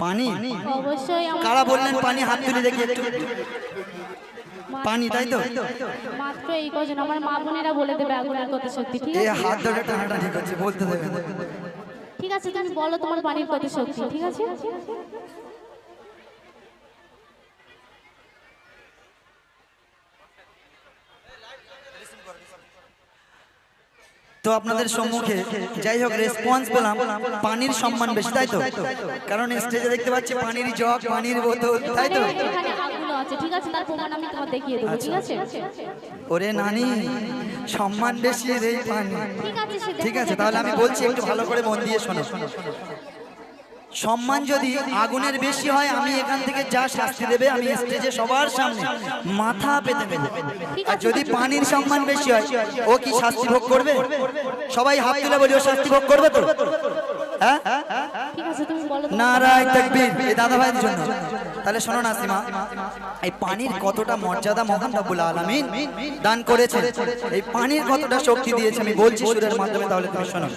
পানি অবশ্যই কারা বললেন পানি? হাত তুলে দেখি একটু। পানি, তাই তো? মাত্র এই কজন আমার মা বোনেরা বলে দেবে আগুনের কত শক্তি। ঠিক এই আছে, হাত ধরে টানাটানি করছে, বলতে দেবে না। ঠিক আছে, তুমি বলো তোমার পানির কত শক্তি। ঠিক আছে, তো আপনাদের সম্মুখে যাই হোক রেসপন্স পেলাম পানির সম্মান বেশি, তাই তো? কারণ স্টেজে দেখতে পাচ্ছি পানির জগ, পানির বোতল, তাই তো? এখানে আগুনও আছে। ঠিক আছে, তার প্রমাণ আমি তোমার দেখিয়ে দেবো। ঠিক আছে, ওরে নানি, সম্মান বেশি এই পানি। ঠিক আছে, ঠিক আছে, তাহলে আমি বলছি একটু ভালো করে মন দিয়ে শোনো। সম্মান যদি আগুনের বেশি হয়, আমি এখান থেকে যা শাস্তি দেবে আমি স্টেজে সবার সামনে মাথা পেতে নেব। আর যদি পানির সম্মান বেশি হয়, ও কি শাস্তি ভোগ করবে? সবাই হাত তুলে বলি, ও শাস্তি ভোগ করবে তো? হ্যাঁ, ঠিক আছে, তুমি বলো। নারায়ে তাকবীর এই দাদা ভাইদের জন্য। তাহলে শোনো নাসিমা, এই পানির কতটা মর্যাদা মহান রব্বুল আলামিন দান করেছে, এই পানির কতটা শক্তি দিয়েছে আমি বলছি সুরের মাধ্যমে, তাহলে তুমি শোনো।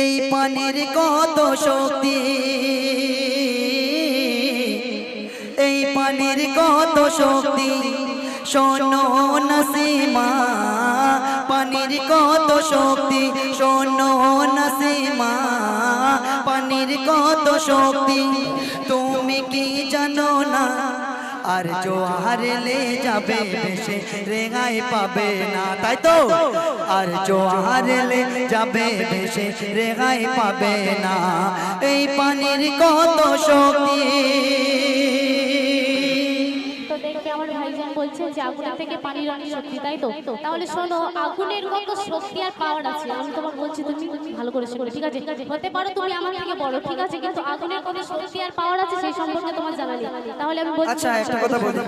এই পানির কত শক্তি, এই পানির কত শক্তি, শোনো নাসিমা, পানির কত শক্তি, শোনো নাসিমা, পানির কত শক্তি তুমি কি জানো না? আর জোয়ার লে যাবে ভেসে রেঙাই পাবে না, তাই তো? আর জোয়ার লে যাবে ভেসে রেঙাই পাবে না, এই পানির কত শক্তি। তো দেখবে আমার ভাইজান বলছে যে আগুনের থেকে পানির অনেক শক্তি, তাই তো? তাহলে শোনো, আগুনের কত শক্তি আর পাওয়ার আছে আমি তোমার বলছি, তুমি ভালো করে শোনো। ঠিক আছে, হতে পারো তুমি আমার থেকে বড়, ঠিক আছে, কিন্তু আগুনের কত শক্তি আর পাওয়ার আছে সেই সম্পর্কে তোমার জানা নেই। তাহলে আমি বলছি, আচ্ছা একটা কথা বলি,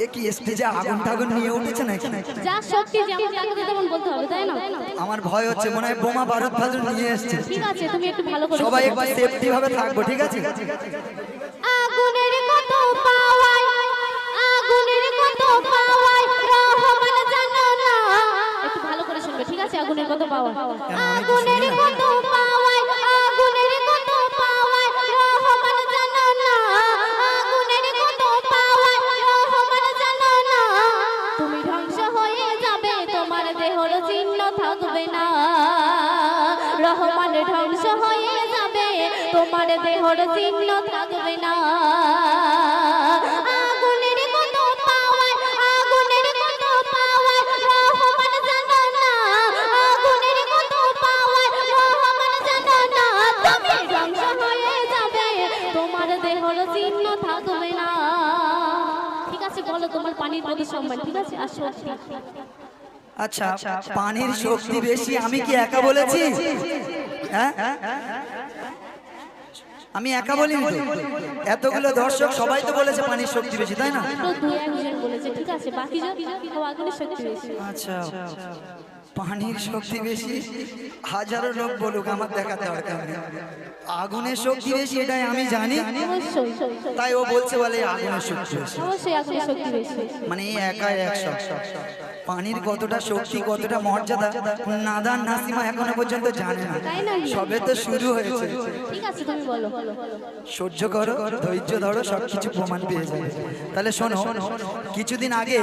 এ কি স্টেজে আগুন টাগুন নিয়ে উঠেছে নাকি? যা শক্তি যেমন তাকে তেমন বলতে হবে, তাই না? আমার ভয় হচ্ছে, মনে হয় বোমা বারুদ ফাজুদ নিয়ে এসেছে। ঠিক আছে, তুমি একটু ভালো করে সবাই একটু সেফটি ভাবে থাকবো, ঠিক আছে? আগুনের কত পাওয়ার, আগুনের কত পাওয়ার রহমান জানো না। একটু ভালো করে শুনবে, ঠিক আছে? আগুনের কত পাওয়ার, আগুনের কত পাওয়ার, আগুনের কত পাওয়ার রহমান জানো না, আগুনের কত পাওয়ার রহমান জানো না। তুমি ধ্বংস হয়ে যাবে, তোমার দেহর চিহ্ন থাকবে না। রহমান ধ্বংস হয়ে যাবে, তোমার দেহর চিহ্ন থাকবে না। আগুনের কত পাওয়ার, আগুনের কত পাওয়ার রহমান জানো না, আগুনের কত পাওয়ার রহমান জানো না। তুমি ধ্বংস হয়ে যাবে, তোমার দেহর চিহ্ন থাকবে না। ঠিক আছে, বলো তোমার পানির প্রতি সম্মান। ঠিক আছে, আর শক্তি। আচ্ছা, পানির শক্তি বেশি আমি কি একা বলেছি? হ্যাঁ, আমি একা বলিনি তো, এতগুলো দর্শক সবাই তো বলেছে পানির শক্তি বেশি, তাই না? তো দুই একজন বলেছে, ঠিক আছে, বাকি জন আগুনের শক্তি বেশি। আচ্ছা, পানির শক্তি বেশি হাজারো লোক বলুক, আমার দেখাতে দরকার নেই। আগুনের শক্তি বেশি এটাই আমি জানি, অবশ্যই, তাই ও বলছে বলে আগুনের শক্তি বেশি। অবশ্যই আগুনের শক্তি বেশি। মানে একাই 100। পানির কতটা শক্তি, কতটা মর্যাদা নাদান নাসিমা এখনো পর্যন্ত জানে না, সবে তো শুরু হয়েছে। ঠিক আছে, তুমি বলো। সহ্য করো, ধৈর্য ধরো, সবকিছু প্রমাণ পেয়ে যাবে। তাহলে শোনো, কিছুদিন আগে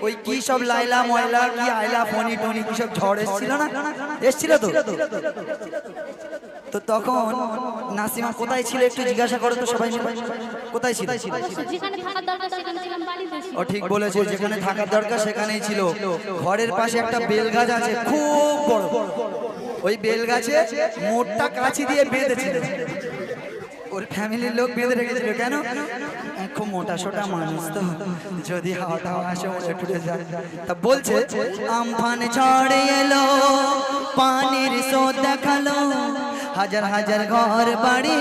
ওই কি সব লাইলা ময়লা কি আইলা ফনি টনি কি সব ঝড় এসেছিল না? এসেছিল তো? তো তখন নাসিমা কোথায় ছিল একটু জিজ্ঞাসা করো তো সবাই মিলে, কোথায় ছিল? যেখানে থাকার দরকার সেখানে ছিলাম, বাড়িতে ছিলাম। ও ঠিক বলেছে, যেখানে থাকার দরকার সেখানেই ছিল। ঘরের পাশে একটা বেল গাছ আছে খুব বড়, ওই বেল গাছে মোটটা কাছি দিয়ে বেঁধেছিল, ওর ফ্যামিলির লোক বেঁধে রেখেছিল। কেন? খুব মোটা সোটা মানুষ তো, যদি হাওয়া টাওয়া আসে উড়ে টুটে যায়। তা বলছে আমফান ঝড় এলো, পানির স্রোত দেখালো, হাজার হাজার ঘর বাড়ি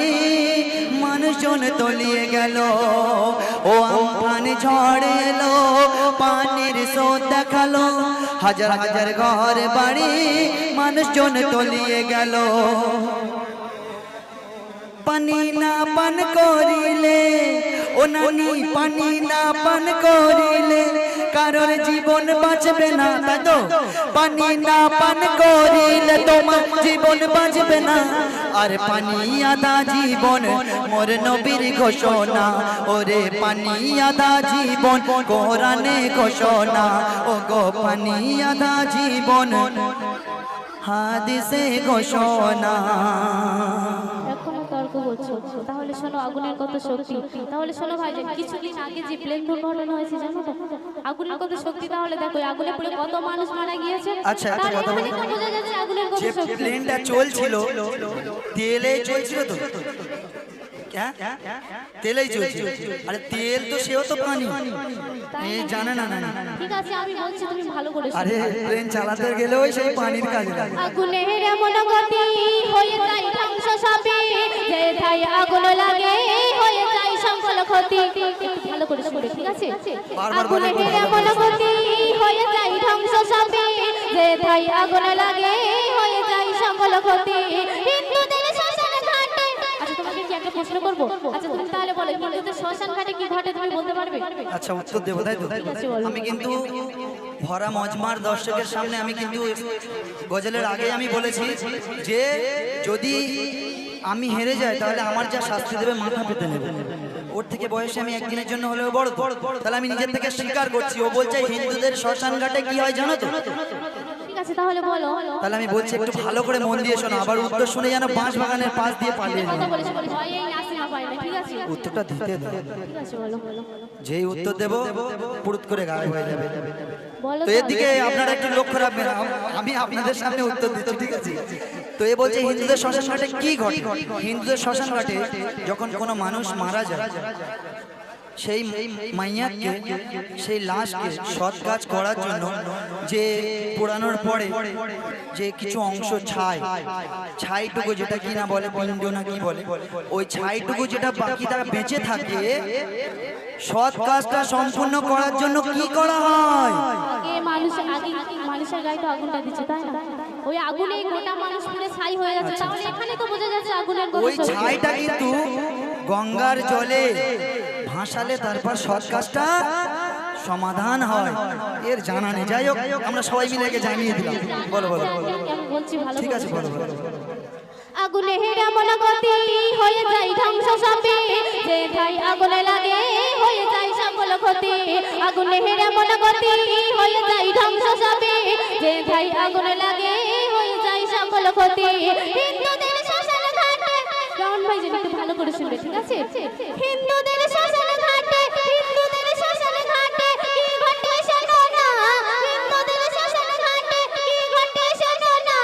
মানুষজন তলিয়ে গেল। ও আমফান ঝড় এলো, পানির স্রোত দেখালো, হাজার হাজার ঘর বাড়ি মানুষজন তলিয়ে গেল। পানি না পান করিলে ও নানি পানি না পান করিলে কারোর জীবন বাঁচবে না তাই তো পানি না পান করিলে তোমার জীবন বাঁচবে না আর পানি আদা জীবন মোর নবীর ঘোষণা ওরে পানি আদা জীবন কোরআনে ঘোষণা ও গো পানি আদা জীবন হাদিসে ঘোষণা। এখনো তর্ক করছো? তাহলে শোনো আগুনের কত শক্তি। তাহলে শোনো ভাইজান, কিছুদিন আগে যে প্লেন দুর্ঘটনা হয়েছে জানো তো আগুনের কত শক্তি। তাহলে দেখো আগুনে পুড়ে কত মানুষ মারা গিয়েছে। আচ্ছা তাহলে এখানে তো বোঝা যাচ্ছে আগুনের কত যে শক্তি। প্লেনটা চলছিল তেলে চলছিল তো তেলেই চলছিল আরে তেল তো সেও তো পানি এই জানে না না ঠিক আছে আমি বলছি তুমি ভালো করে শোনো। আরে প্লেন চালাতে গেলেও সেই পানির কাজ আগুনের এমন গতি হয়ে যায় ধ্বংস সবে যে তাই আগুন লাগে হয়ে যায় সকল ক্ষতি। একটু ভালো করে শোনো ঠিক আছে। আগুনের এমন গতি হয়ে যায় ধ্বংস সবে যে তাই আগুন লাগে হয়ে যায় সকল ক্ষতি। হিন্দুদের শ্মশান ঘাটে আচ্ছা তোমাকে কি একটা প্রশ্ন করব? আচ্ছা তুমি তাহলে বলো হিন্দুদের শ্মশান ঘাটে কি ঘটে তুমি বলতে পারবে? আচ্ছা উত্তর দেবো তাই তো আমি কিন্তু ভরা মজমার দর্শকের সামনে আমি কিন্তু গজলের আগে আমি বলেছি যে যদি আমি হেরে যাই তাহলে আমার যা শাস্তি দেবে মাথা পেতে নেবে। ওর থেকে বয়সে আমি একদিনের জন্য হলেও বড় তাহলে আমি নিজের থেকে স্বীকার করছি। ও বলছে হিন্দুদের শ্মশান ঘাটে কি হয় জানো তো? ঠিক আছে তাহলে বলো। তাহলে আমি বলছি একটু ভালো করে মন দিয়ে শোনো আবার উত্তর শুনে যেন বাঁশ বাগানের পাশ দিয়ে পালিয়ে যায়। কথা বলেছি বলি ভয় এই নাসিমা পায় না ঠিক আছে। উত্তরটা দিতে দাও। ঠিক আছে বলো। যেই উত্তর দেব পুরুত করে গায়েব হয়ে যাবে। বলো তো এদিকে আপনারা একটু লক্ষ্য রাখবেন আমি আপনাদের সামনে উত্তর দিচ্ছি ঠিক আছে। তো এ বলছে হিন্দুদের শ্মশান ঘাটে কি ঘটে? হিন্দুদের শ্মশান ঘাটে যখন কোনো মানুষ মারা যায় সেই মাইয়াকে সেই লাশকে সৎ কাজ করার জন্য যে পোড়ানোর পরে যে কিছু অংশ ছাইটুকু যেটা কি না বলে পিণ্ড না কি বলে ওই ছাইটুকু যেটা বাকি তারা বেঁচে থাকে সৎ কাজটা সম্পূর্ণ করার জন্য কি করা হয়? আগে মানুষের গায়ে তো আগুনটা দিচ্ছে তাই না? ওই আগুনে গোটা মানুষ পুরো ছাই হয়ে যাচ্ছে। তাহলে এখানে তো বোঝা যাচ্ছে আগুনের কত ওই শক্তি। ছাইটা কিন্তু গঙ্গার জলে ভাসালে তারপর সৎ কাজটা সমাধান হয়। এর জানা নেই, যাই হোক আমরা সবাই মিলে একে জানিয়ে দিলাম। বলো বলো আমি বলছি ভালো ঠিক আছে বলো বলো। আগুনে এমন গতি হয়ে যায় ধ্বংস সবে যে ঠাই আগুনে লাগে হয়ে যায় সকল ক্ষতি। আগুনে এমন গতি হয়ে যায় ধ্বংস সবে যে ঠাই আগুনে লাগে হয়ে যায় সকল ক্ষতি। হিন্দুদের শ্মশান ঘাটে রাউন্ড ভাই যেন একটু ভালো করে শুনবে ঠিক আছে। হিন্দুদের শ্মশান ঘাটে হিন্দুদের শ্মশান ঘাটে কি ঘটে শোনো না। হিন্দুদের শ্মশান ঘাটে কি ঘটে শোনো না।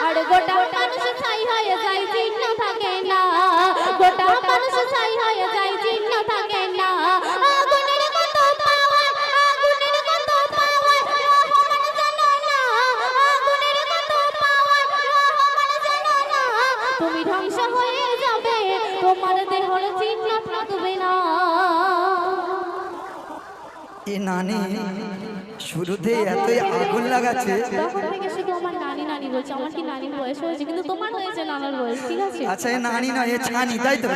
আর গোটা মানুষ ছাই হয়ে যায় চিহ্ন থাকে না। গোটা মানুষ ছাই হয়ে যায় চিহ্ন থাকে না। আগুনের কত পাওয়া আগুনের কত পাওয়া রহমান জানো না। আগুনের কত পাওয়া রহমান জানো না। তুমি ধ্বংস হয়ে যাবে তোমার দেহর চিহ্ন থাকবে না। এ নানি শুরুতে এতই আগুন লাগাচ্ছে। তখন থেকে শুধু আমার নানি নানি বলছে। আমার কি নানির বয়স হয়েছে কিন্তু তোমার হয়েছে নানার বয়স ঠিক আছে। আচ্ছা এ নানি নয় এ ছানি তাই তো।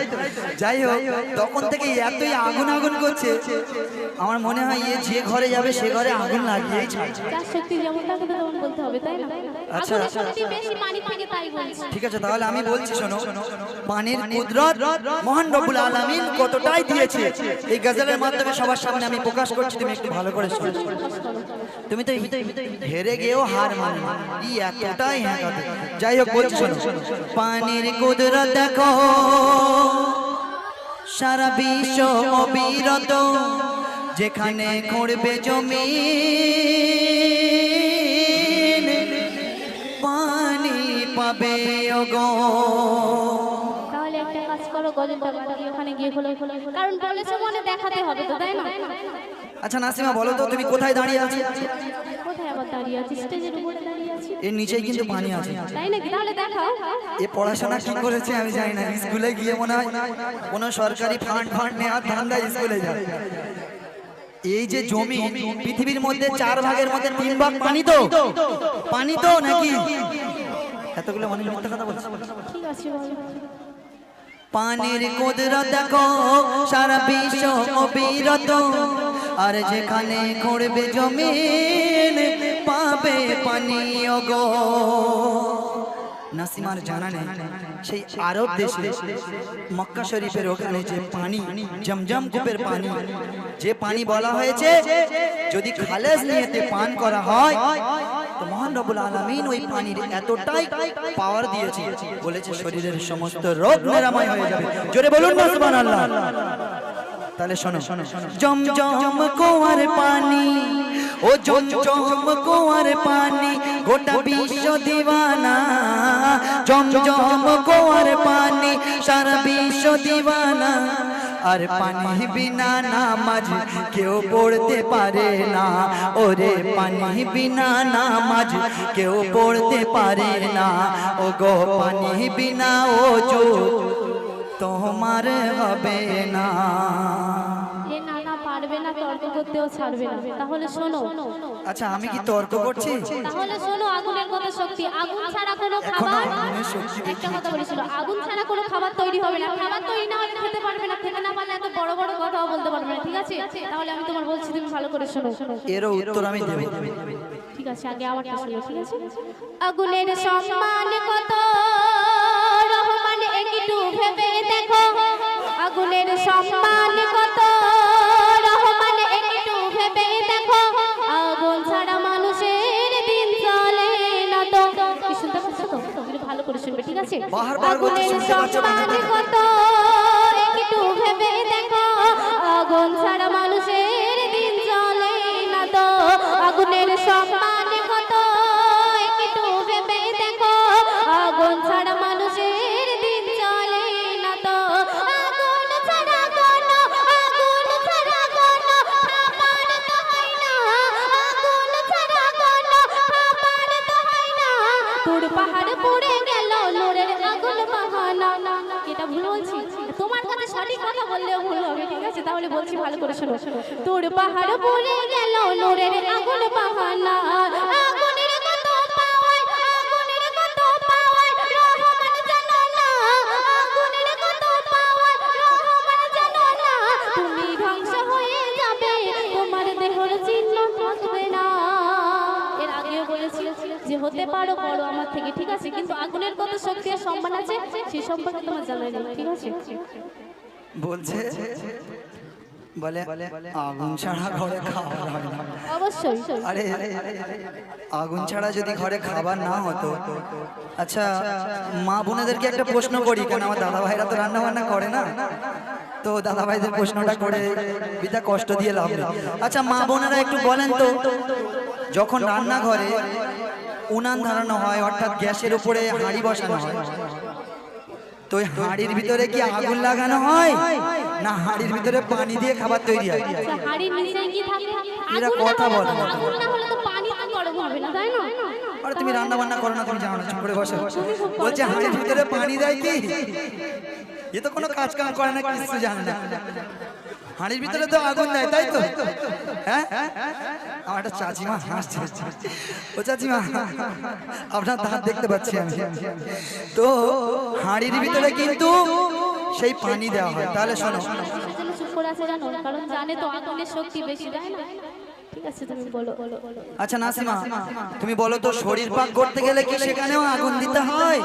যাই হোক তখন থেকে এতই আগুন আগুন করছে আমার মনে হয় এ যে ঘরে যাবে সে ঘরে আগুন লাগিয়েই ছাড়বে। যার শক্তি যেমন থাকে তেমন বলতে হবে তাই না? আচ্ছা, আগুনের আচ্ছা, শক্তি বেশি পানি থাকে তাই বলছি। ঠিক আছে তাহলে আমি বলছি শোনো পানির কুদরত মহান রব্বুল আলামিন কতটাই দিয়েছে এই গজলের মাধ্যমে সবার সামনে আমি প্রকাশ করছি। তুমি একটু ভালো করে শোনো। তুমি তো হেরে গিয়েও হার মানে ই এতটাই হ্যাঁ কথা। যাই হোক বলছি শোনো পানির কুদরত দেখো সারা বিশ্ব অবিরত যেখানে খুঁড়বে জমিন পানি পাবে ওগো। তাহলে একটা কাজ করো গজলটা বাড়ি ওখানে গিয়ে খোলো কারণ বলেছো মনে দেখাতে হবে তো তাই না? আচ্ছা নাসিমা বলো তো তুমি কোথায় দাঁড়িয়ে আছো? কোথায় আবার দাঁড়িয়ে আছি? স্টেজের উপরে দাঁড়িয়ে আছি। এর নিচেই কিন্তু পানি আছে। তাই নাকি? তাহলে দেখাও। এ পড়াশোনা কি করেছে আমি জানি না। স্কুলে গিয়ে মনে হয় কোনো সরকারি ফান্ড নেওয়ার ধান্দা স্কুলে যায়। এই যে জমি পৃথিবীর মধ্যে 4 ভাগের মধ্যে 3 ভাগ পানি তো নাকি? এতগুলো মানুষ মিথ্যা কথা বলছে। ঠিক আছে বলো। পানির কুদরত দেখো সারা বিশ্ব অবিরত, আর যেখানে ঘুরবে জমিন পাবে পানি ওগো। নাসিমার জানা নেই সেই আরব দেশে মক্কা শরীফের ওখানে যে পানি জমজম কূপের পানি, যে পানি বলা হয়েছে যদি খালেস নিয়েতে পান করা হয় তো মহান রব্বুল আলামিন ওই পানির এতটাই পাওয়ার দিয়েছে, বলেছে শরীরের সমস্ত রোগ নিরাময় হয়ে যাবে। জোরে বলুন না সুবহানাল্লাহ। তাহলে শোনো, জমজম কুয়ার পানি, ও জমজম কুয়ার পানি গোটা বিশ্ব দিওয়ানা, জমজম কুয়ার পানি সারা বিশ্ব দিওয়ানা। আর পানি বিনা নামাজ কেউ পড়তে পারে না, ওরে পানি বিনা নামাজ কেউ পড়তে পারে না, ও গো পানি বিনা ওযু তোমার হবে না। এ না না পারবে না, তর্ক করতেও ছাড়বে না। তাহলে শোনো। আচ্ছা আমি কি তর্ক করছি? তাহলে শোনো, আগুনের কত শক্তি। আগুন ছাড়া কোনো খাবার, একটা কথা বলেছিল, আগুন ছাড়া কোনো খাবার তৈরি হবে না। খাবার তৈরি না হলে খেতে পারবে না, খেতে না পারলে এত বড় বড় কথাও বলতে পারবে না, ঠিক আছে? তাহলে আমি তোমার বলছি, তুমি ভালো করে শোনো। এরও উত্তর আমি দেব। ঠিক আছে, আগে আমারটা শোনো, ঠিক আছে? আগুনের সম্মান কত রহমান একটু ভেবে দেখো, আগুনের সম্মান কত রহমান একটু ভেবে দেখো, আগুন ছাড়া মানুষের দিন চলে না তো। কি শুনতে পাচ্ছ তো? তুমি ভালো করে শুনবে, ঠিক আছে? আগুনের সম্মান কত একটু ভেবে দেখো, আগুন ছাড়া মানুষের দিন চলে না তো। আগুনের সম্মান কত একটু ভেবে দেখো, আগুন ছাড়া মানুষের দিন চলে না তো। আগুন ছাড়া কোনো, আগুন ছাড়া কোনো খাবার তো হয় না, আগুন ছাড়া কোনো খাবার তো হয় না। তোর পাহাড় পুড়ে গেল নূরের আগুন বাহানা। এটা ভুল বলছি? তোমার কাছে সঠিক কথা বললেও ভুল হবে, ঠিক আছে? তাহলে বলছি, ভালো করে শোনো। তোর পাহাড় পুড়ে গেল নূরের আগুন বাহানা, আগুনের কত পাওয়ায়, আগুনের কত পাওয়ায় রহমান জানো না, আগুনের কত পাওয়ায় রহমান জানো না। তুমি ধ্বংস হয়ে যাবে, তোমার দেহর চিহ্ন থাকবে না। এর আগেও বলেছিল যে হতে পারো বড় আমার থেকে, ঠিক আছে? কিন্তু আগুনের কত শক্তি আর সম্মান আছে সে সম্পর্কে তোমার জানা নেই, ঠিক আছে? বলছে বলে আগুন ছাড়া ঘরে খাবার হয় না। অবশ্যই। আরে আগুন ছাড়া যদি ঘরে খাবার না হতো, আচ্ছা মা বোনেদেরকে একটা প্রশ্ন করি, কেন আমার দাদা ভাইরা তো রান্না বান্না করে না, তো দাদা ভাইদের প্রশ্নটা করে বিটা কষ্ট দিয়ে লাভ নেই। আচ্ছা মা বোনেরা একটু বলেন তো, যখন রান্নাঘরে উনান ধরানো হয়, অর্থাৎ গ্যাসের উপরে হাঁড়ি বসানো হয়, তো ওই হাঁড়ির ভিতরে কি আগুন লাগানো হয় না হাঁড়ির ভিতরে পানি দিয়ে খাবার তৈরি হয়? হাঁড়ির নিচে কি থাকে? এরা কথা বলে না। আগুন না হলে তো পানি তো গরম হবে না, তাই না? আরে তুমি রান্না বান্না করো না, তুমি জানো না, চুপ করে বসো। বলছে হাঁড়ির ভিতরে পানি দেয় কি? এ তো কোনো কাজ কাম করে না, কিছু জানে না। হাঁড়ির ভিতরে তো আগুন দেয়, তাই তো? হ্যাঁ, আমার একটা চাচিমা হাসছে। ও চাচিমা, আপনার দাঁত দেখতে পাচ্ছি আমি। তো হাঁড়ির ভিতরে কিন্তু সেই পানি দেওয়া হয়। তাহলে শোনো, সেজন্য চুপ করে আছে জানো, কারণ জানে তো আগুনের শক্তি বেশি, তাই না? ঠিক আছে, তুমি বলো। আচ্ছা নাসিমা তুমি বলো তো, শরীর পাক করতে গেলে কি সেখানেও আগুন দিতে হয়?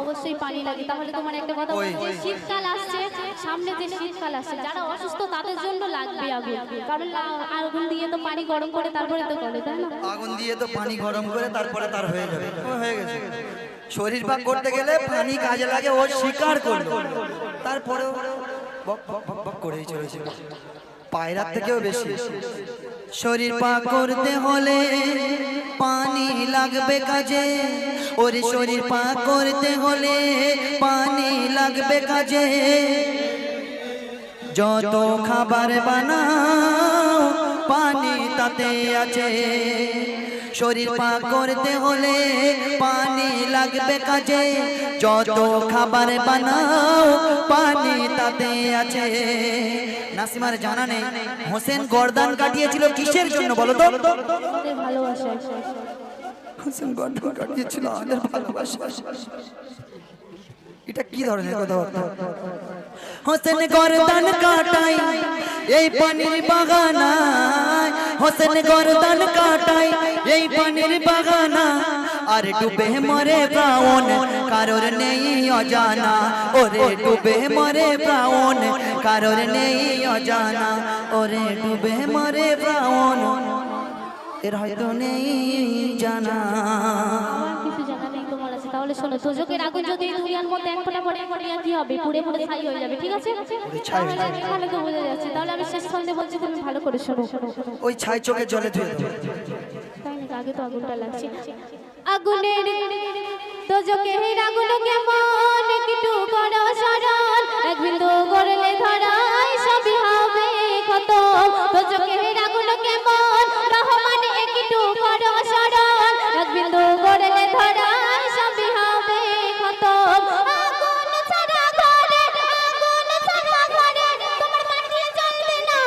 অবশ্যই পানি লাগে। তাহলে তোমার একটা কথা বলছি, শীতকাল আসছে সামনে, যে শীতকাল আসছে যারা অসুস্থ তাদের জন্য লাগবে আগুন, কারণ আগুন দিয়ে তো পানি গরম করে তারপরে তো করে, তাই না? আগুন দিয়ে তো পানি গরম করে তারপরে তার হয়ে যাবে। ও হয়ে গেছে। শরীর পাক করতে গেলে পানি কাজে লাগে, ও স্বীকার করলো, তারপরে বক বক বক বক করেই চলেছে, পায়রার থেকেও বেশি। শরীর পাক করতে হলে পানি লাগবে কাজে, ওরে শরীর পাক করতে হলে পানি লাগবে কাজে। যত খাবার বানাও পানি তাতে আছে, শরীর পাক করতে হলে পানি লাগবে কাজে। যত খাবার বানাও পানি তাতে আছে। নাসিমার জানা নেই হোসেন গর্দান কাটিয়েছিল কিসের জন্য বলো তো? ভালোবাসা। হোসেন গর্দান কাটিয়েছিল আমাদের ভালোবাসা। এটা কি ধরনের কথাবার্তা? হোসেন গর্দান কাটাই এই পানির বাগানায়, হোসেন গর্দান কাটাই এই পানির বাগানা, আর ডুবে মরে প্রাণ কারোর নেই অজানা, ওরে ডুবে মরে প্রাণ কারোর নেই অজানা, ওরে ডুবে মরে প্রাণ এর হয়তো নেই জানা। কিছু জানা নেই তোমার আছে, তাহলে শোনো, দোজখের আগুন যদি এই দুনিয়ার মধ্যে এক ফোঁটা পড়ে কি হবে? পুড়ে পুড়ে ছাই হয়ে যাবে, ঠিক আছে? তাহলে তো বোঝা যাচ্ছে। তাহলে আমি শেষ ছন্দে বলছি, তুমি ভালো করে শোনো। ওই ছাই চোখে জলে ধুয়ে দাও। তাই নাকি? আগে তো আগুনটা লাগছে। আগুনের দোজখের আগুন কেমন একটু করো স্মরণ, এক বিন্দু করলে ধরাই সবই হবে খতম। দোজখের আগুন কেমন রহমান একটু করো স্মরণ, এক বিন্দু করলে ধরাই সবই হবে খতম। আগুন ছাড়া ঘরে, আগুন ছাড়া ঘরে তোমার মাটি জ্বলবে না,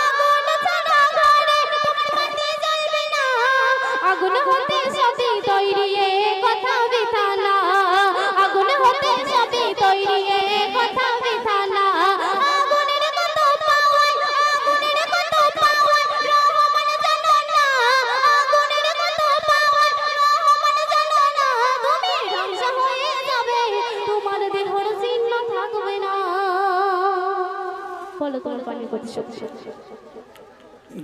আগুন ছাড়া ঘরে তোমার মাটি জ্বলবে না। আগুন হতে সবই তৈরি এ কথা বৃথা না, আগুন হতে সবই তৈরি এ কথা বৃথা না। আগুনের কত পাওয়াই, আগুনের কত পাওয়াই রহমান জানো না, আগুনের কত পাওয়াই রহমান জানো না। তুমি ধ্বংস হয়ে যাবে, তোমার দেহর চিহ্ন থাকবে না। বলো তোমার পানি কত শক্তি।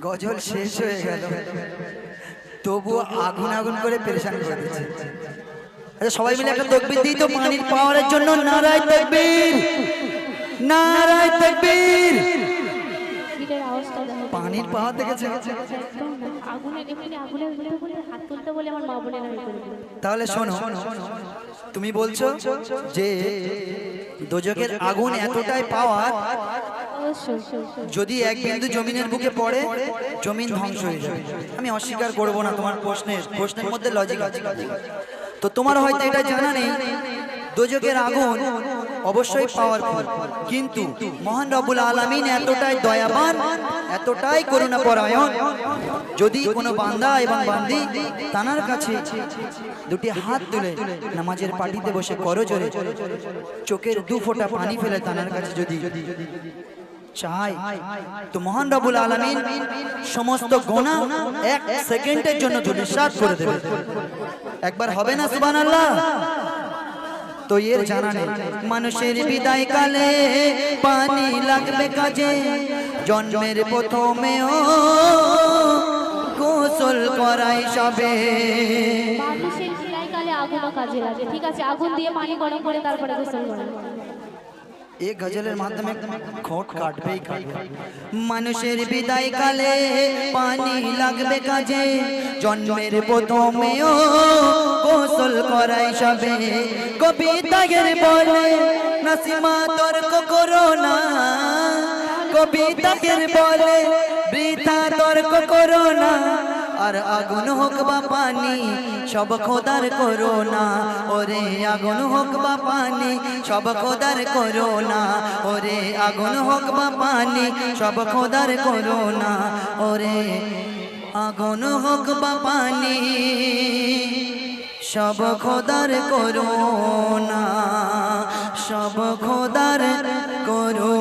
গজল শেষ হয়ে গেল, তবুও আগুন আগুন করে পেরেশান করে দিচ্ছে। আচ্ছা সবাই মিলে একটা তাকবীর দিই তো পানির পাওয়ারের জন্য। নারায়ে তাকবীর, নারায়ে তাকবীর। গিটার আওয়াজটা দেখো। পানির পাওয়ার দেখেছে? একদম না। আগুনের এমনি আগুনের ভিতরে বলে হাত তুলতে বলে আমার মা বোনেরা আমি করে দিল। তাহলে শোনো, তুমি বলছো যে দোজখের আগুন এতটাই পাওয়ার, অবশ্যই। যদি এক বিন্দু জমিনের বুকে পড়ে জমিন ধ্বংস হয়ে যাবে। আমি অস্বীকার করব না, তোমার প্রশ্নের মধ্যে লজিক আছে। তো তোমার হয়তো এটা জানা নেই, দোজখের আগুন অবশ্যই পাওয়ারফুল, কিন্তু মহান রব্বুল আলামিন এতটাই দয়াবান, এতটাই করুণাপরায়ণ, যদি কোনো বান্দা এবং বান্দি তানার কাছে দুটি হাত তুলে নামাজের পাটিতে বসে করজোরে চোখের দু ফোঁটা পানি ফেলে তানার কাছে যদি চাই, তো মহান রব্বুল আলামিন সমস্ত গুনাহ এক সেকেন্ডের জন্য ধূলিসাৎ করে দেবে। একবার হবে না সুবহানাল্লাহ? তো এর জানা নেই, মানুষের বিদায় কালে পানি লাগবে কাজে, জন্মের প্রথমেও গোসল করাই সবে। মানুষের বিদায়কালে আগুনও কাজে লাগে, ঠিক আছে? আগুন দিয়ে পানি গরম করে তারপরে গোসল করে। এই গজলের মাধ্যমে খোট কাটবেই কাটবে। মানুষের বিদায় কালে পানি লাগবে কাজে, জন্মের প্রথমেও গোসল করাই সবে। কবিতায়ের বলে নাসিমা তর্ক করো না, কবিতায়ের বলে বৃথা তর্ক করো না, আর আগুন হোক বা পানি সব খোদার করো না, ওরে আগুন হোক বা পানি সব খোদার করো না, ওরে আগুন হোক বা পানি সব খোদার করো না, ওরে আগুন হোক বা পানি সব খোদার করো না, সব খোদার করো